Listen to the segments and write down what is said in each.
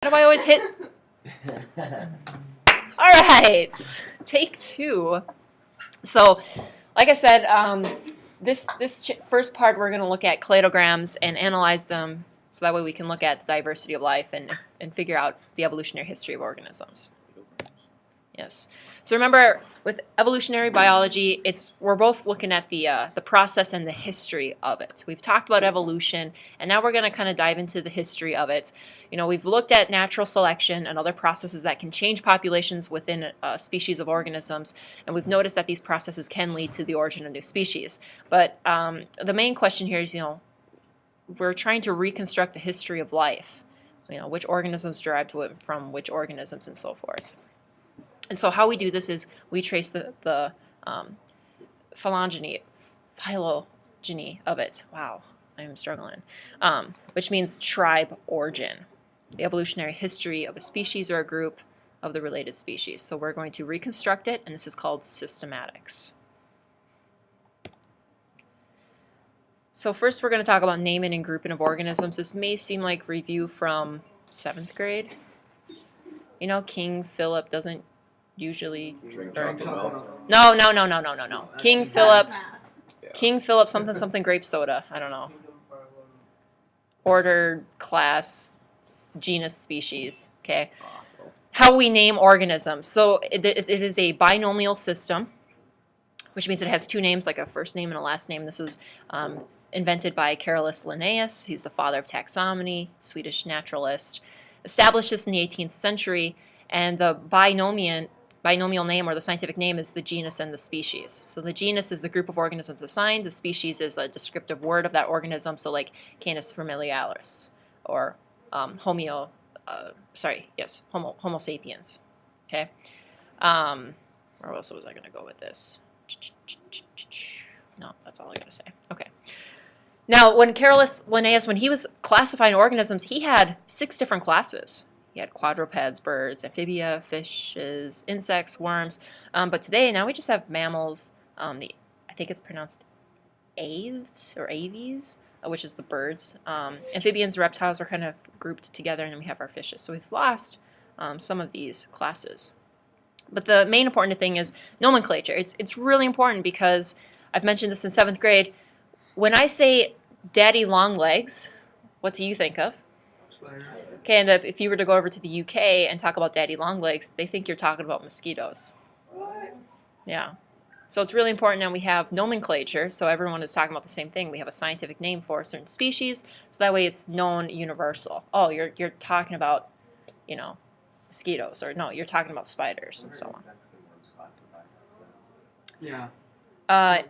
How do I always hit? All right, take two. So, like I said, this first part we're going to look at cladograms and analyze them, so that way we can look at the diversity of life and figure out the evolutionary history of organisms. Yes. So remember, with evolutionary biology, we're both looking at the process and the history of it. We've talked about evolution, and now we're going to kind of dive into the history of it. You know, we've looked at natural selection and other processes that can change populations within a species of organisms, and we've noticed that these processes can lead to the origin of new species. But the main question here is, we're trying to reconstruct the history of life. Which organisms derived from which organisms and so forth. And so how we do this is we trace the phylogeny of it. Wow, I'm struggling. Which means tribe origin, the evolutionary history of a species or a group of the related species. So we're going to reconstruct it, and this is called systematics. So first we're going to talk about naming and grouping of organisms. This may seem like review from 7th grade. King Philip doesn't usually No. King Philip something grape soda. I don't know. Order, class, genus, species. Okay. How we name organisms. So it is a binomial system, which means it has two names, like a first name and a last name. This was invented by Carolus Linnaeus. He's the father of taxonomy, Swedish naturalist. Established this in the 18th century, and the binomial name, or the scientific name, is the genus and the species. So the genus is the group of organisms assigned. The species is a descriptive word of that organism, so like Canis familiaris, or Homo sapiens. Okay. Where else was I going to go with this? No, that's all I got to say. Okay. Now, when Carolus Linnaeus, when he was classifying organisms, he had 6 different classes. He had quadrupeds, birds, amphibia, fishes, insects, worms. But today, now we just have mammals. I think it's pronounced aves or aves, which is the birds. Amphibians, reptiles are kind of grouped together, and then we have our fishes. So we've lost some of these classes. But the main important thing is nomenclature. It's really important because I've mentioned this in 7th grade. When I say daddy long legs, what do you think of? Okay, and if you were to go over to the UK and talk about daddy long legs, they think you're talking about mosquitoes. What? Yeah. So it's really important that we have nomenclature, so everyone is talking about the same thing. We have a scientific name for a certain species, so that way it's known universal. Oh, you're talking about, mosquitoes, or no, you're talking about spiders and so on. Yeah.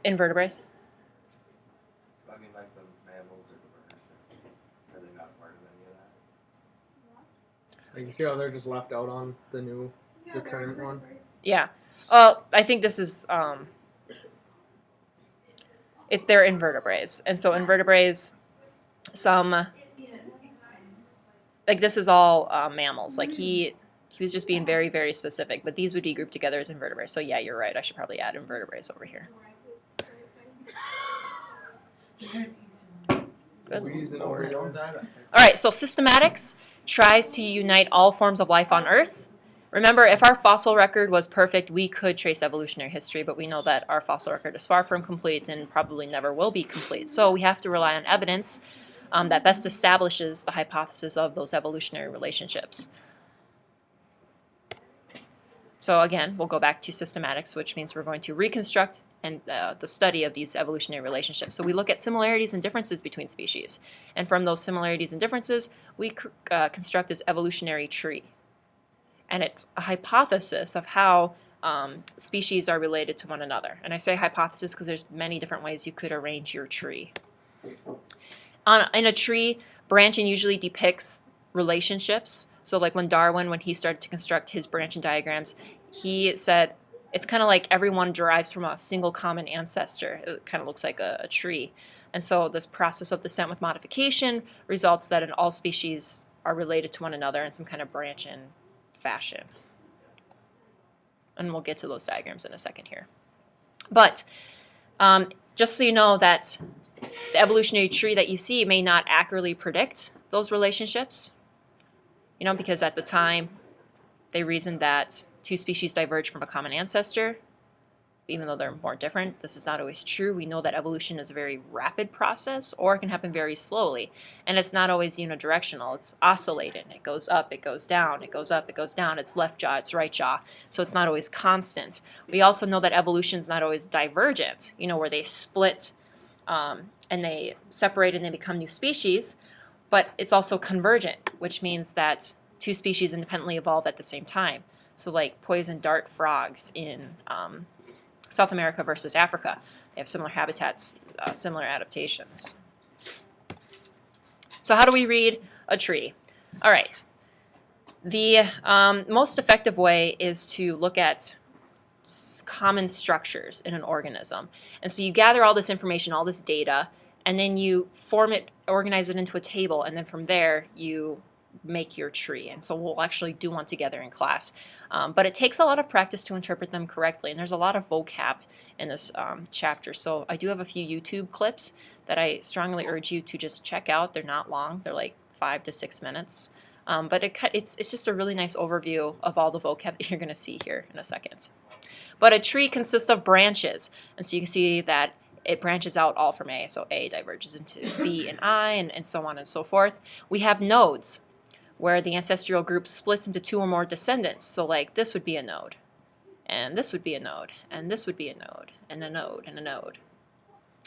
Invertebrates. I mean, like the mammals or the birds, are they not part of any of that? Like you see how they're just left out on the current one? Yeah. Well, I think this is they're invertebrates, and so invertebrates, like this is all mammals. Like he was just being very, very specific, but these would be grouped together as invertebrates. So yeah, you're right. I should probably add invertebrates over here. Good Lord. All right, so systematics tries to unite all forms of life on Earth. Remember, if our fossil record was perfect, we could trace evolutionary history, but we know that our fossil record is far from complete and probably never will be complete. So we have to rely on evidence that best establishes the hypothesis of those evolutionary relationships. So again, we'll go back to systematics, which means we're going to reconstruct and the study of these evolutionary relationships. So we look at similarities and differences between species. And from those similarities and differences, we construct this evolutionary tree. And it's a hypothesis of how species are related to one another. And I say hypothesis because there's many different ways you could arrange your tree. In a tree, branching usually depicts relationships. So like when Darwin, when he started to construct his branching diagrams, he said it's kind of like everyone derives from a single common ancestor. It kind of looks like a tree. And so this process of descent with modification results that in all species are related to one another in some kind of branching fashion. And we'll get to those diagrams in a second here. But just so you know that the evolutionary tree that you see may not accurately predict those relationships. You know, because at the time, they reasoned that two species diverged from a common ancestor, even though they're more different. This is not always true. We know that evolution is a very rapid process, or it can happen very slowly. And it's not always unidirectional. It's oscillating. It goes up, it goes down, it goes up, it goes down. It's left jaw, it's right jaw. So it's not always constant. We also know that evolution is not always divergent, you know, where they split and they separate and they become new species. But it's also convergent, which means that two species independently evolve at the same time. So like poison dart frogs in South America versus Africa. They have similar habitats, similar adaptations. So how do we read a tree? All right. The most effective way is to look at common structures in an organism. And so you gather all this information, all this data, and then you form it, organize it into a table, and then from there you make your tree. And so we'll actually do one together in class. But it takes a lot of practice to interpret them correctly, and there's a lot of vocab in this chapter. So I do have a few YouTube clips that I strongly urge you to just check out. They're not long. They're like 5 to 6 minutes. But it's just a really nice overview of all the vocab that you're going to see here in a second. But a tree consists of branches, and so you can see that it branches out all from A. So A diverges into B and I, and so on and so forth. We have nodes, where the ancestral group splits into 2 or more descendants. So like this would be a node, and this would be a node, and this would be a node, and a node, and a node.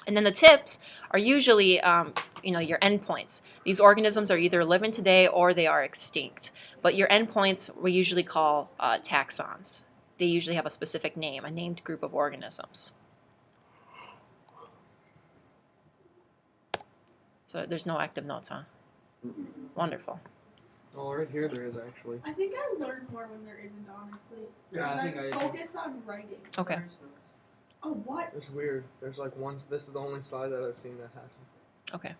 And then the tips are usually your endpoints. These organisms are either living today or they are extinct. But your endpoints we usually call taxons. They usually have a specific name, a named group of organisms. So there's no active notes, huh? Wonderful. Oh, right here there is actually. I think I learned more when there isn't, honestly. Yeah, I think I focus on writing. Okay. Oh, what? It's weird. There's like this is the only slide that I've seen that has them. Okay.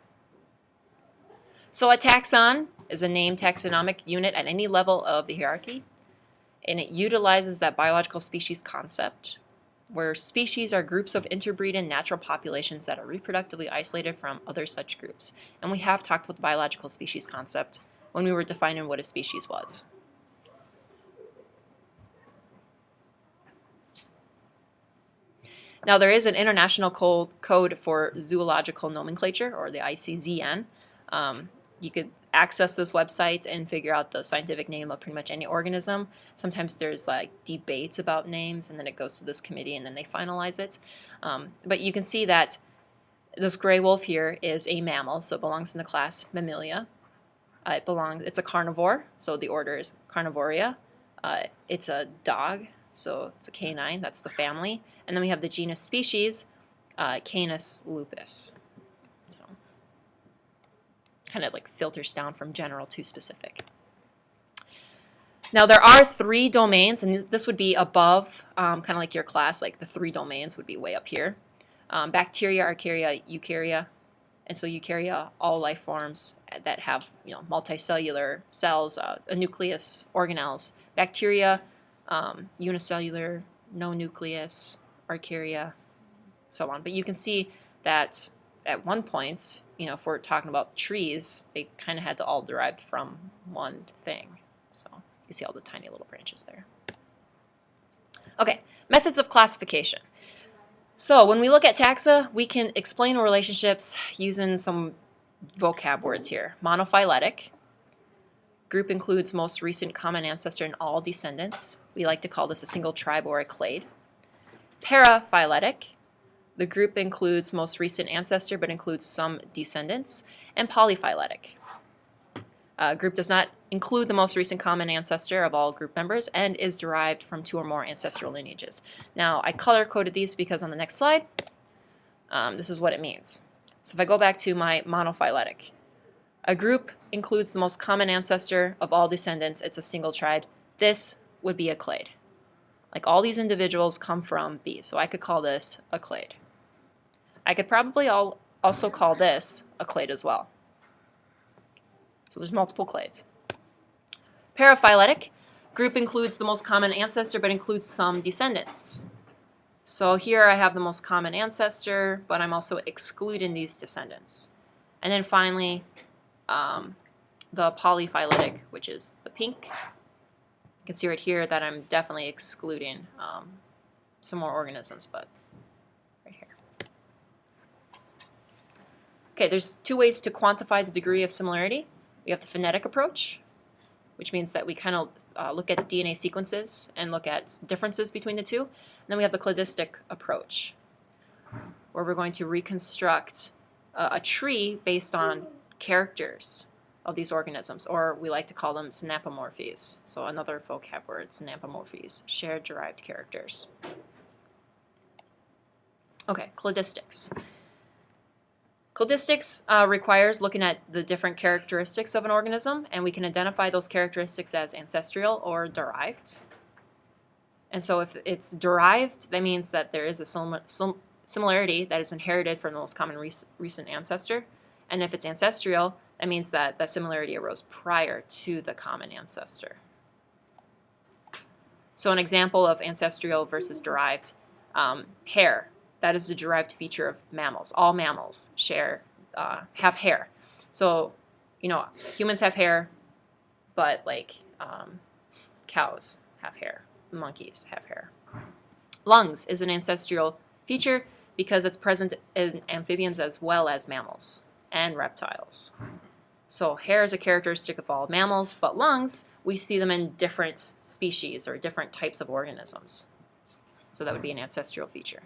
So a taxon is a named taxonomic unit at any level of the hierarchy, and it utilizes that biological species concept, where species are groups of interbreeding natural populations that are reproductively isolated from other such groups. And we have talked about the biological species concept when we were defining what a species was. Now there is an international code for zoological nomenclature, or the ICZN. You could access this website and figure out the scientific name of pretty much any organism. Sometimes there's like debates about names, and then it goes to this committee and then they finalize it. But you can see that this gray wolf here is a mammal, so it belongs in the class Mammalia. It's a carnivore, so the order is Carnivoria. It's a dog, so it's a canine, that's the family. And then we have the genus species, Canis lupus. So, kind of like filters down from general to specific. Now there are 3 domains, and this would be above, kind of like your class, like the 3 domains would be way up here. Bacteria, archaea, eukarya. And so eukarya, all life forms that have multicellular cells, a nucleus, organelles. Bacteria, unicellular, no nucleus, archaea, so on. But you can see that at one point, if we're talking about trees, they kind of had to all derived from one thing. So you see all the tiny little branches there. Okay, methods of classification. So when we look at taxa, we can explain relationships using some vocab words here. Monophyletic. Group includes most recent common ancestor in all descendants. We like to call this a single tribe or a clade. Paraphyletic. The group includes most recent ancestor but includes some descendants. And polyphyletic. Group does not include the most recent common ancestor of all group members and is derived from 2 or more ancestral lineages. Now, I color-coded these because on the next slide, this is what it means. So if I go back to my monophyletic, a group includes the most common ancestor of all descendants. It's a single tribe. This would be a clade. Like all these individuals come from bees, so I could call this a clade. I could probably also call this a clade as well. So there's multiple clades. Paraphyletic group includes the most common ancestor but includes some descendants. So here I have the most common ancestor, but I'm also excluding these descendants. And then finally, the polyphyletic, which is the pink. You can see right here that I'm definitely excluding some more organisms, but right here. Okay, there's two ways to quantify the degree of similarity. We have the phonetic approach, which means that we kind of look at DNA sequences and look at differences between the two. And then we have the cladistic approach, where we're going to reconstruct a tree based on characters of these organisms, or we like to call them synapomorphies. So another vocab word, synapomorphies, shared derived characters. Okay, cladistics. Cladistics requires looking at the different characteristics of an organism, and we can identify those characteristics as ancestral or derived. And so if it's derived, that means that there is a similarity that is inherited from the most common recent ancestor. And if it's ancestral, that means that that similarity arose prior to the common ancestor. So an example of ancestral versus derived, hair. That is the derived feature of mammals. All mammals have hair. So, humans have hair, but like cows have hair, monkeys have hair. Lungs is an ancestral feature because it's present in amphibians as well as mammals and reptiles. So hair is a characteristic of all mammals, but lungs, we see them in different species or different types of organisms. So that would be an ancestral feature.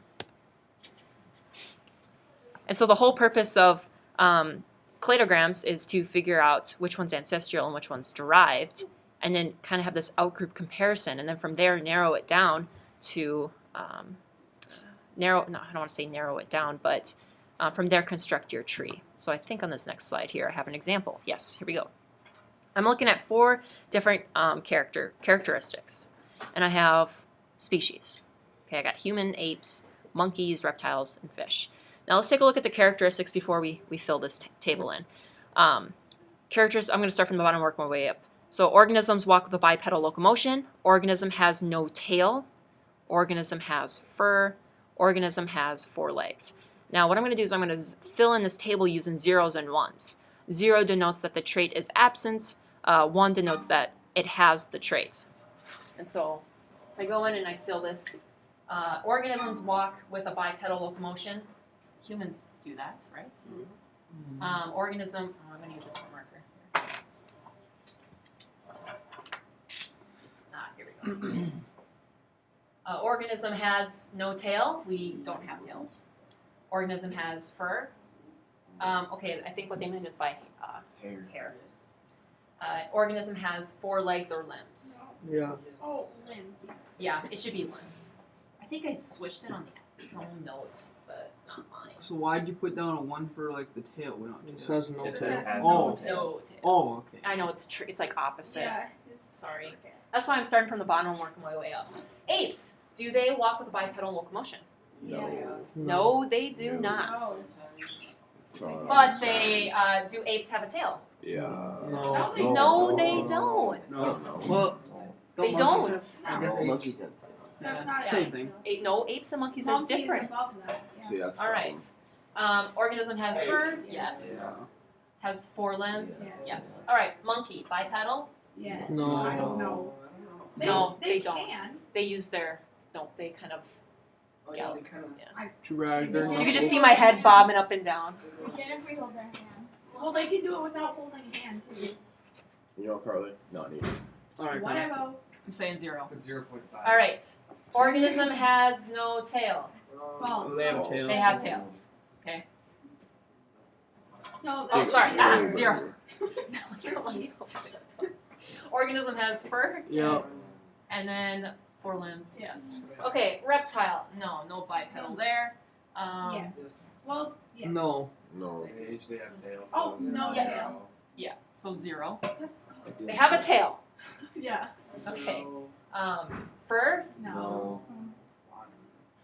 And so the whole purpose of cladograms is to figure out which one's ancestral and which one's derived, and then kind of have this outgroup comparison, and then from there narrow it down to from there construct your tree. So I think on this next slide here I have an example. Yes, here we go. I'm looking at 4 different characteristics, and I have species. Okay, I got human, apes, monkeys, reptiles, and fish. Now let's take a look at the characteristics before we fill this table in. Characters, I'm going to start from the bottom and work my way up. So organisms walk with a bipedal locomotion. Organism has no tail. Organism has fur. Organism has 4 legs. Now what I'm going to do is I'm going to fill in this table using zeros and ones. 0 denotes that the trait is absence. 1 denotes that it has the trait. And so if I go in and I fill this, organisms walk with a bipedal locomotion. Humans do that, right? Organism, I'm going to use a different marker here. Here we go. Organism has no tail. We don't have tails. Organism has fur. Okay, I think what they meant is by hair. Organism has 4 legs or limbs. Yeah. Oh, limbs. Yeah, it should be limbs. I think I switched it on some note, but not mine. So why'd you put down a 1 for like the tail? We don't It do says no It tail. says has Oh. no tail. No tail. Oh, okay. I know it's like opposite. Yeah. Sorry. That's why I'm starting from the bottom and working my way up. Apes, do they walk with a bipedal locomotion? Yes. No, they do not. No. But they do apes have a tail? Yeah. No. No, they don't. No. Well, They monkeys don't. have- I guess Monkeys apes. have Yeah, not same thing. No, apes and monkeys Monkey are is different. above that. Yeah. See, that's All right. Organism has fur? Yes. Yeah. Has 4 limbs? Yeah. Yes. All right. Monkey, bipedal? Yes. No. I don't know. No, they they don't. can. They use their, no, they kind of, yeah. Drag their You can just see my head bobbing up and down. Can if we hold their hand. Well, they can do it without holding a hand too. You know, Carly? Not needed. Alright, Whatever. I'm saying 0. It's 0.5. All right. Organism has no tail. False. they have tails. They have tails. Okay. No, Oh, that's sorry. Yeah. 0. Organism has fur. Yep. And then 4 limbs. Yes. Okay. Reptile. No bipedal there. Yes. Well, yes. No. No. They usually have tails. Oh, so no they're tail. Yeah. So 0. I They have a tail. Yeah. Okay. Fur. No.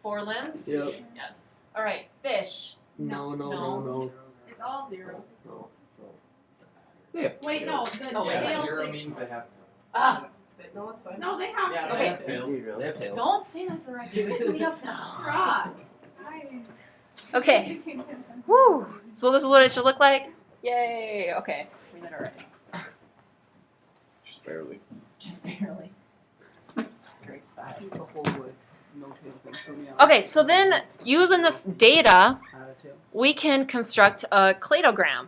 4 limbs. Yep. Yes. All right. Fish. No. It's all zeros. No. They have Wait, no. tails. The Oh, wait. Yeah, tail 0 thing. means they have Ah. No, it's fine. No, they have Yeah, to. they have tails. They have tails. Don't say that's the right thing. Mix me up That's now. right. Okay. Woo. So this is what it should look like. Yay. Okay. We did it already. Just barely. Just barely. Scraped by. The whole like no tail thing for me. Okay, so then using this data, Out of tail. we can construct a cladogram.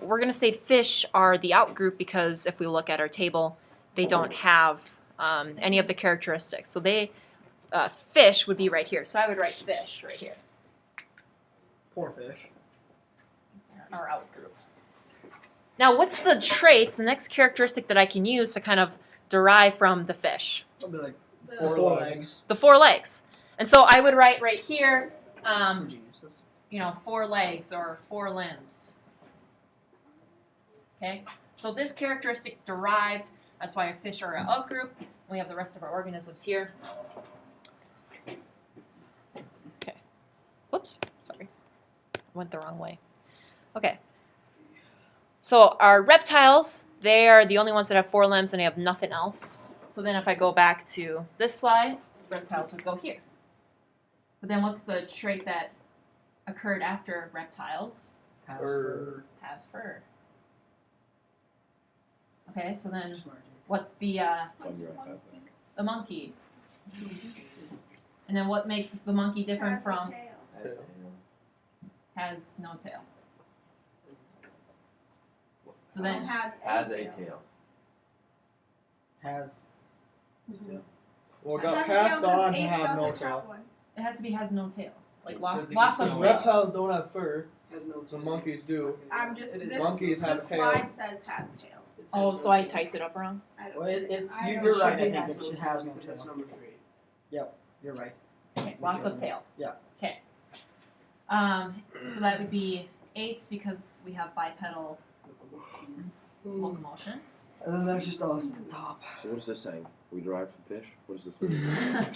We're going to say fish are the outgroup because if we look at our table, they don't have any of the characteristics. So fish would be right here. So I would write fish right here, Poor fish. our outgroup. Now, what's the trait, the next characteristic that I can use to kind of derive from the fish? It'll be like The- four legs. The 4 legs. And so I would write right here, Geniuses. 4 legs or 4 limbs. Okay, so this characteristic derived, that's why our fish are our outgroup, and we have the rest of our organisms here. Okay, whoops, sorry, went the wrong way. Okay, so our reptiles, they are the only ones that have 4 limbs and they have nothing else. So then if I go back to this slide, reptiles would go here. But then what's the trait that occurred after reptiles? Or Has fur. Okay, so then Smart. what's the On your iPad. the monkey? And then what makes the monkey different Has a from tail. has no tail? So then Has a tail. has. Tail. Well, it Has got a tail passed 'cause on to ape have no doesn't have tail. one. it has to be has no tail. Like loss Does it loss get of So so tail. reptiles don't have fur. Has no The tail. monkeys do. I'm just It is. this. Monkeys have this a tail. slide says has tail. It says Oh, no so I tail. typed it up wrong? I don't Well, I you're don't- right. I Should be think has it no should tail has no because that's tail. number 3. You're right. Okay, loss of tail. Yeah. Okay. So that would be apes because we have bipedal locomotion. And then there's just us on top. So what is this saying? We derive from fish? What does this mean?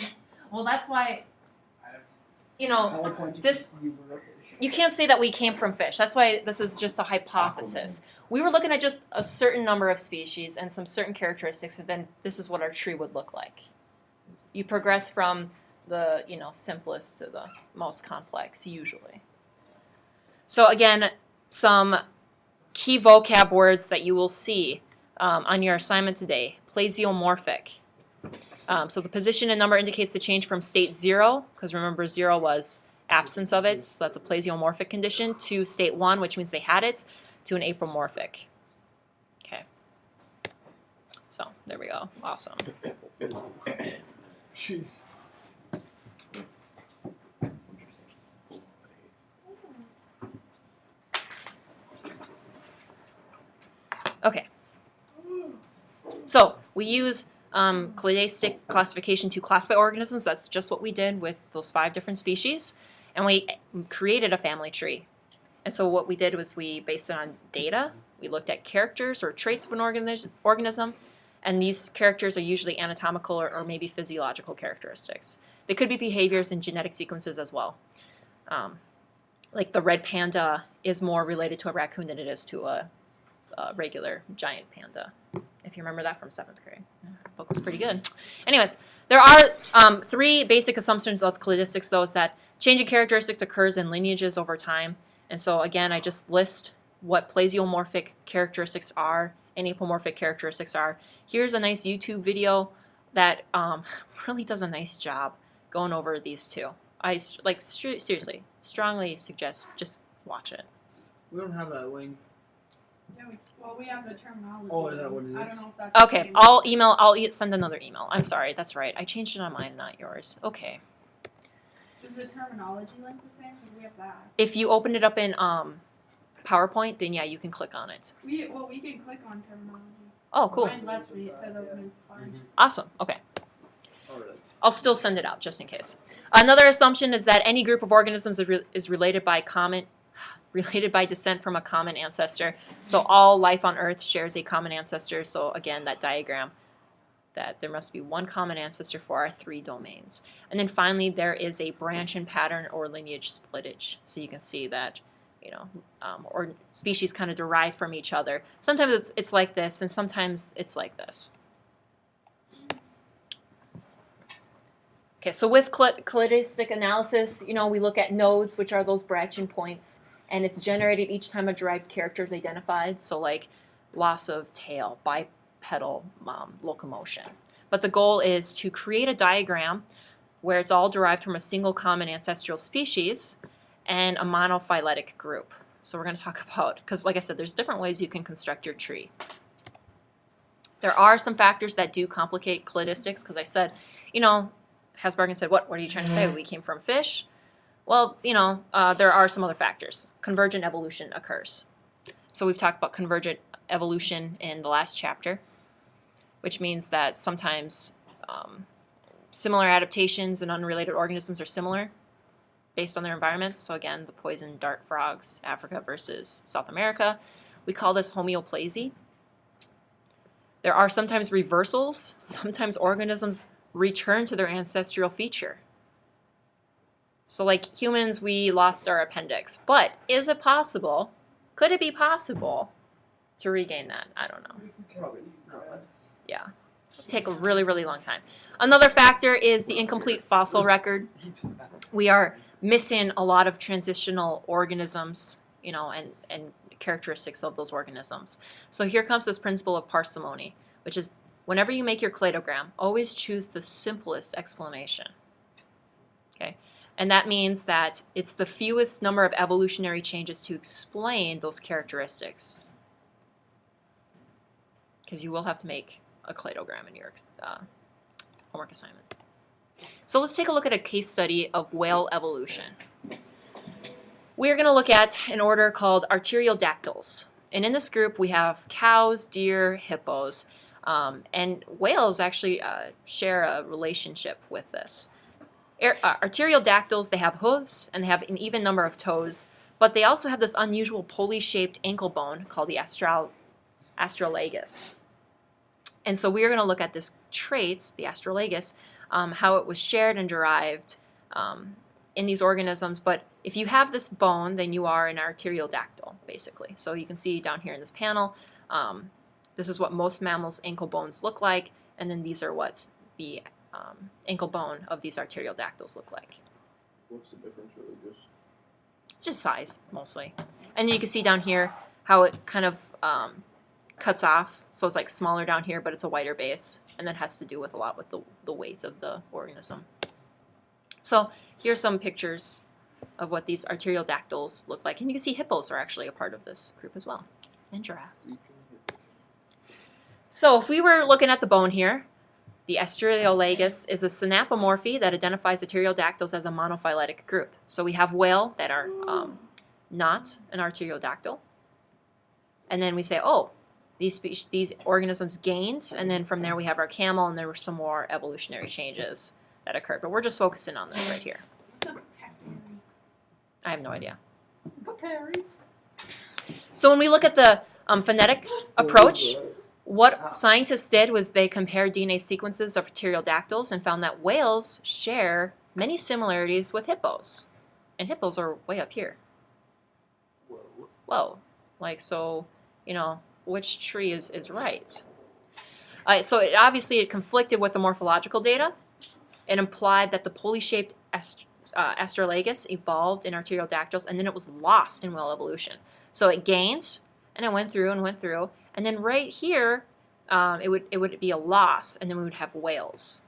Well, that's why, At one point, this- you were a fish. you can't say that we came from fish. That's why this is just a hypothesis. We were looking at just a certain number of species and some certain characteristics, and then this is what our tree would look like. You progress from the simplest to the most complex, usually. So again, some key vocab words that you will see on your assignment today. Plasiomorphic. So the position and number indicates the change from state 0, because remember 0 was absence of it, so that's a plasiomorphic condition, to state 1, which means they had it, to an apomorphic. Okay. So there we go. Awesome. Jeez. Okay. So we use cladistic classification to classify organisms. That's just what we did with those 5 different species. And we created a family tree. And so what we did was we based it on data. We looked at characters or traits of an organism. And these characters are usually anatomical or maybe physiological characteristics. They could be behaviors and genetic sequences as well. Like the red panda is more related to a raccoon than it is to a regular giant panda, if you remember that from 7th grade. The book was pretty good. Anyways, there are 3 basic assumptions of cladistics, though, is that changing characteristics occurs in lineages over time. And so, again, I just list what plasiomorphic characteristics are and apomorphic characteristics are. Here's a nice YouTube video that really does a nice job going over these 2. I seriously strongly suggest just watch it. We don't have that link. Yeah, we have the terminology. Oh, is that what it I is? don't know if that's the Okay, same. I'll send another email. I'm sorry, that's right. I changed it on mine, not yours. Okay. Is the terminology link the same? Because we have that. If you open it up in PowerPoint, then yeah, you can click on it. We can click on terminology. Oh, cool. Mine lets me. It says open as fine. Awesome. Okay. Oh, really? I'll still send it out just in case. Another assumption is that any group of organisms is related by descent from a common ancestor. So all life on Earth shares a common ancestor. So again, that diagram, that there must be one common ancestor for our 3 domains. And then finally, there is a branch and pattern or lineage splittage. So you can see that, or species kind of derive from each other. Sometimes it's like this, and sometimes it's like this. Okay, so with cladistic analysis, we look at nodes, which are those branching points, and it's generated each time a derived character is identified. So like loss of tail, bipedal locomotion. But the goal is to create a diagram where it's all derived from a single common ancestral species and a monophyletic group. So we're going to talk about, because like I said, there's different ways you can construct your tree. There are some factors that do complicate cladistics, because I said, Hasbargen said, what are you trying to say? We came from fish? Well, there are some other factors. Convergent evolution occurs. So we've talked about convergent evolution in the last chapter, which means that sometimes similar adaptations in unrelated organisms are similar based on their environments. So again, the poison dart frogs, Africa versus South America. We call this homeoplasy. There are sometimes reversals. Sometimes organisms return to their ancestral feature. So like humans, we lost our appendix. But is it possible? Could it be possible to regain that? I don't know. Probably not. Yeah. It'll take a really, really long time. Another factor is the incomplete fossil record. We are missing a lot of transitional organisms, and characteristics of those organisms. So here comes this principle of parsimony, which is whenever you make your cladogram, always choose the simplest explanation. Okay? And that means that it's the fewest number of evolutionary changes to explain those characteristics. Because you will have to make a cladogram in your homework assignment. So let's take a look at a case study of whale evolution. We're going to look at an order called arteriodactyls. And in this group we have cows, deer, hippos, and whales actually share a relationship with this. Arteriodactyls, they have hooves and they have an even number of toes, but they also have this unusual pulley-shaped ankle bone called the astrolagus. And so we are going to look at this trait, the astrolagus, how it was shared and derived in these organisms. But if you have this bone, then you are an arteriodactyl, basically. So you can see down here in this panel, this is what most mammals' ankle bones look like, and then these are what the ankle bone of these arteriodactyls look like. What's the difference really? Just size, mostly. And you can see down here how it kind of cuts off. So it's like smaller down here, but it's a wider base. And that has to do with a lot with the weight of the organism. So here's some pictures of what these arteriodactyls look like. And you can see hippos are actually a part of this group as well, and giraffes. So if we were looking at the bone here, the astrolagus is a synapomorphy that identifies arteriodactyls as a monophyletic group. So we have whale that are not an arteriodactyl. And then we say, oh, these organisms gained, and then from there we have our camel, and there were some more evolutionary changes that occurred. But we're just focusing on this right here. I have no idea. So when we look at the phonetic approach, what scientists did was they compared DNA sequences of arteriodactyls and found that whales share many similarities with hippos. And hippos are way up here. Whoa. Like, so, which tree is right? So it conflicted with the morphological data. It implied that the pulley-shaped astrolagus evolved in arteriodactyls, and then it was lost in whale evolution. So it gained, and it went through, and then right here, it would be a loss, and then we would have whales.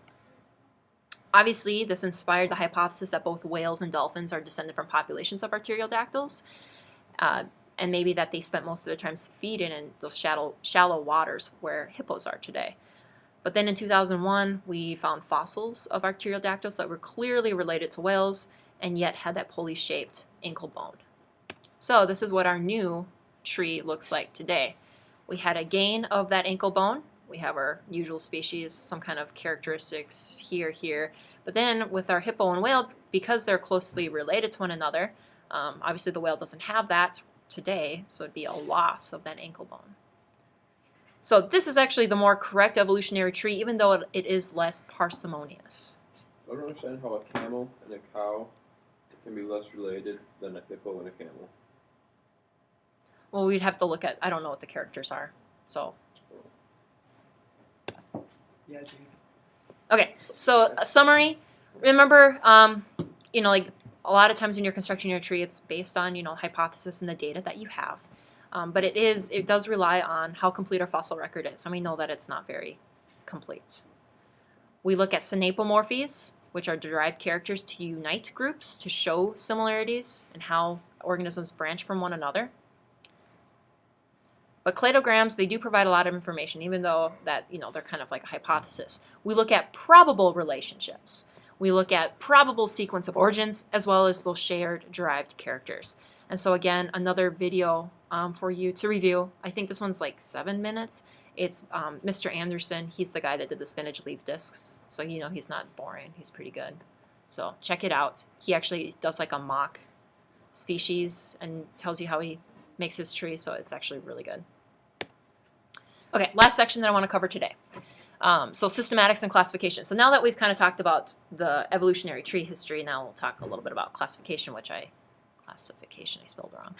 Obviously, this inspired the hypothesis that both whales and dolphins are descended from populations of arteriodactyls, and maybe that they spent most of their time feeding in those shallow waters where hippos are today. But then in 2001, we found fossils of arteriodactyls that were clearly related to whales and yet had that pulley-shaped ankle bone. So this is what our new tree looks like today. We had a gain of that ankle bone. We have our usual species, some kind of characteristics here. But then with our hippo and whale, because they're closely related to one another, obviously the whale doesn't have that today, so it'd be a loss of that ankle bone. So this is actually the more correct evolutionary tree, even though it is less parsimonious. I don't understand how a camel and a cow can be less related than a hippo and a camel. Well, we'd have to look at, I don't know what the characters are, so. Yeah, Jake. Okay, so a summary. Remember, like a lot of times when you're constructing your tree, it's based on, hypothesis and the data that you have. But it does rely on how complete our fossil record is, and we know that it's not very complete. We look at synapomorphies, which are derived characters to unite groups to show similarities and how organisms branch from one another. But cladograms, they do provide a lot of information, even though that, they're kind of like a hypothesis. We look at probable relationships. We look at probable sequence of origins, as well as those shared derived characters. And so again, another video for you to review. I think this one's like 7 minutes. It's Mr. Anderson. He's the guy that did the spinach leaf discs. So he's not boring. He's pretty good. So check it out. He actually does like a mock species and tells you how he makes his tree. So it's actually really good. Okay, last section that I want to cover today. So systematics and classification. So now that we've kind of talked about the evolutionary tree history, now we'll talk a little bit about classification, I spelled wrong.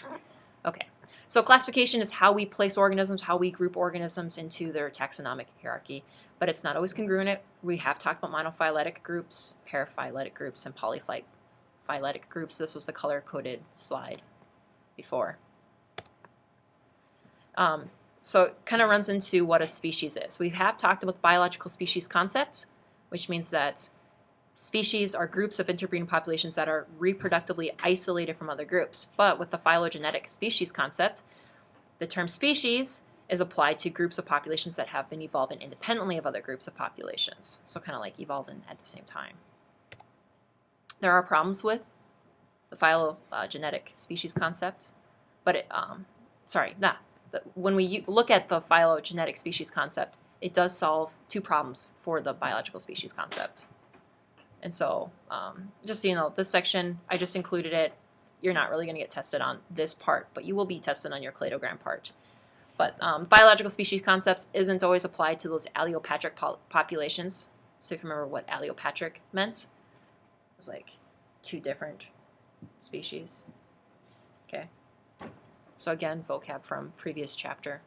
Okay, so classification is how we place organisms, how we group organisms into their taxonomic hierarchy, but it's not always congruent. We have talked about monophyletic groups, paraphyletic groups, and polyphyletic groups. This was the color-coded slide before. So it kind of runs into what a species is. We have talked about the biological species concept, which means that species are groups of interbreeding populations that are reproductively isolated from other groups. But with the phylogenetic species concept, the term species is applied to groups of populations that have been evolving independently of other groups of populations. So kind of like evolving at the same time. There are problems with the phylogenetic species concept, but when we look at the phylogenetic species concept, it does solve 2 problems for the biological species concept. And so, just so you know, this section, I just included it. You're not really going to get tested on this part, but you will be tested on your cladogram part. But biological species concepts isn't always applied to those allopatric populations. So if you remember what allopatric meant, it was like 2 different species. Okay. So again, vocab from previous chapter.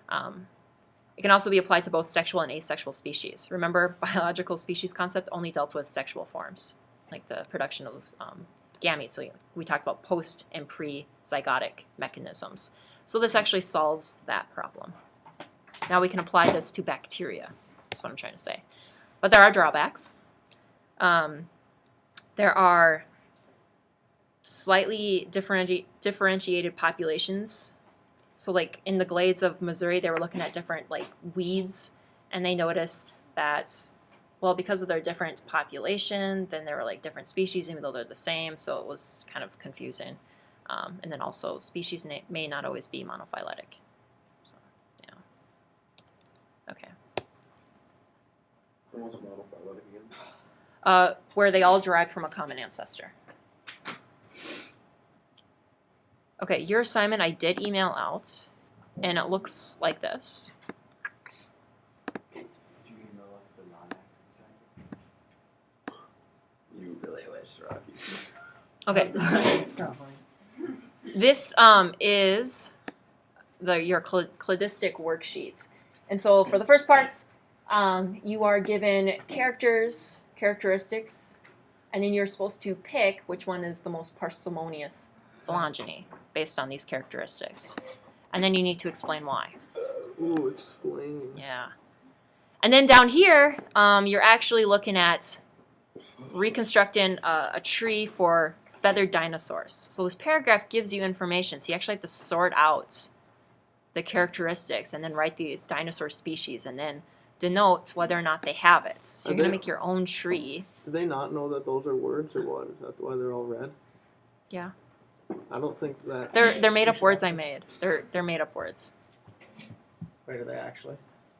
It can also be applied to both sexual and asexual species. Remember, biological species concept only dealt with sexual forms, like the production of those gametes. So we talked about post and pre-zygotic mechanisms. So this actually solves that problem. Now we can apply this to bacteria. That's what I'm trying to say. But there are drawbacks. There are slightly differentiated populations. So like in the glades of Missouri, they were looking at different like weeds, and they noticed that, well, because of their different population, then there were like different species even though they're the same, so it was kind of confusing. And then also species may not always be monophyletic. So, yeah. Okay. What was a monophyletic again? Where they all derive from a common ancestor. Okay, your assignment I did email out, and it looks like this. Did you email us the non-active side? You really wish, Rocky. Okay, It's kind of funny. this is your cladistic worksheet. And so for the first part, you are given characteristics, and then you're supposed to pick which one is the most parsimonious phylogeny based on these characteristics. And then you need to explain why. Ooh, explain. Yeah. And then down here, you're actually looking at reconstructing a tree for feathered dinosaurs. So this paragraph gives you information. So you actually have to sort out the characteristics and then write these dinosaur species and then denote whether or not they have it. So you're going to make your own tree. Do they not know that those are words, or what? Is that why they're all red? Yeah. I don't think that. They're made up words I made. They're made up words. Wait, are they actually?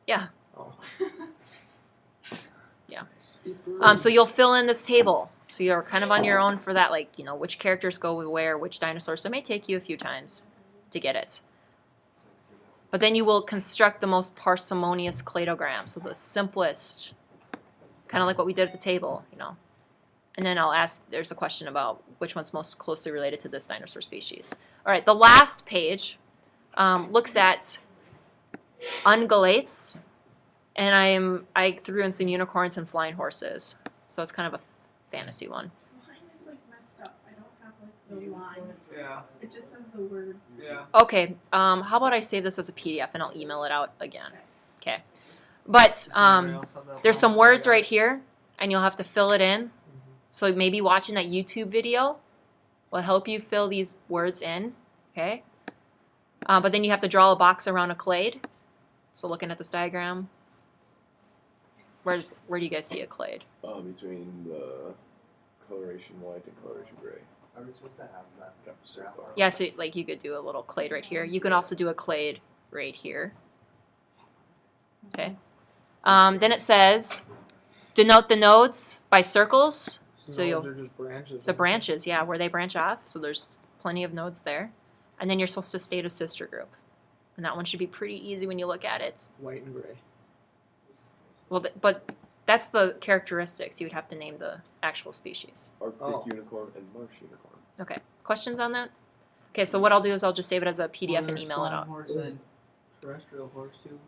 Yeah. Oh. Yeah. So you'll fill in this table. So you're kind of on your own for that, like, which characters go with where, which dinosaurs. So it may take you a few times to get it. But then you will construct the most parsimonious cladogram, so the simplest, kind of like what we did at the table, And then I'll ask, there's a question about which one's most closely related to this dinosaur species. All right, the last page looks at ungulates, and I threw in some unicorns and flying horses. So it's kind of a fantasy one. Mine is like messed up. I don't have like the lines. Yeah. It just says the words. Yeah. Okay, how about I save this as a PDF and I'll email it out again. Okay. But Anybody else have that there's some problem? words right here, and you'll have to fill it in. Mhm. So maybe watching that YouTube video will help you fill these words in, okay? But then you have to draw a box around a clade. So looking at this diagram, where do you guys see a clade? Between the coloration white and coloration gray. Are we supposed to have that? Yeah, circle. Yeah, so like you could do a little clade right here. You can also do a clade right here. Okay. Then it says, denote the nodes by circles. So nodes you'll are just branches. the branches, yeah, where they branch off. So there's plenty of nodes there. And then you're supposed to state a sister group. And that one should be pretty easy when you look at it. White and gray. Well, but that's the characteristics. You would have to name the actual species. Arctic Oh. unicorn and marsh unicorn. Okay. Questions on that? Okay, so what I'll do is I'll just save it as a PDF Well, and there's email it strong out. horse and terrestrial horse too.